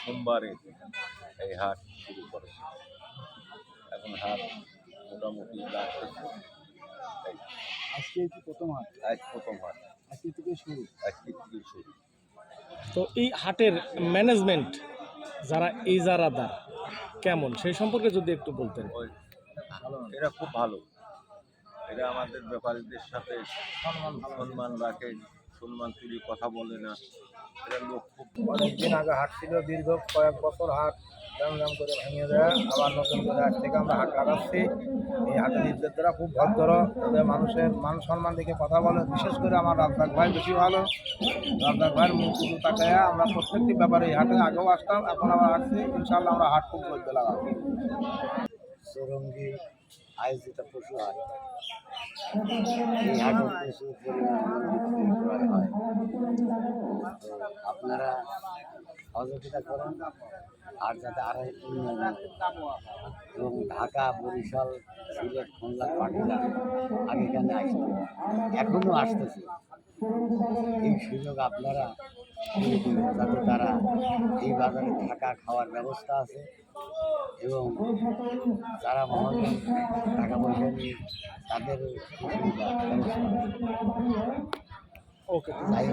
সোমবারে এই হাট শুরু করে। এখন হাট মোটামুটি লাগতেছে। এই আজকে কি প্রথম হাট? আজ প্রথম হাট, আজকে থেকে শুরু। আজকে থেকে শুরু। তো এই হাটের ম্যানেজমেন্ট যারা ইজারাদার কেমন সেই সম্পর্কে যদি একটু বলতেন। ওই এরা খুব ভালো, এরা আমাদের ব্যাপারীদের সাথে সম্মান রাখে, সম্মান তুলে কথা বলে না। এরা লোক খুব অনেকদিন আগে হাট ছিল, দীর্ঘ কয়েক বছর হাট দাম করে ভেঙে দেয়, আবার নতুন করে আজ থেকে আমরা হাট লাগাচ্ছি। এই হাটের ইজ্জতরা খুব ভদ্র, তাদের মানুষের মান সম্মান দেখে কথা বলে। বিশেষ করে আমার রাজ্জাক ভাই বেশি ভালো। রাজ্জাক ভাইয়ের মুখ শুধু তাকায় আমরা প্রত্যেকটি ব্যাপারে এই হাটে আগেও আসতাম, এখন আবার আসছি। ইনশাল্লাহ আমরা হাট খুব বলতে লাগাবো। চৌরঙ্গি আয়োজিত পশু হাট, এই হাটে প্রচুর পরিমাণ বিক্রি করা হয়। তো আপনারা সহযোগিতা করেন আর যাতে আরও উন্নয়ন হয়। এবং ঢাকা, বরিশাল, সিলেট, খুলনা, পাটনা আগে এখানে আসতো, এখনও আসতেছে। এই সুযোগ আপনারা করে দিন, যাতে তারা এই বাজারে থাকা খাওয়ার ব্যবস্থা আছে এবং যারা মহাজন টাকা পয়সা নিয়ে তাদের সুবিধা ব্যবস্থা আছে। ওকে। যাই হোক,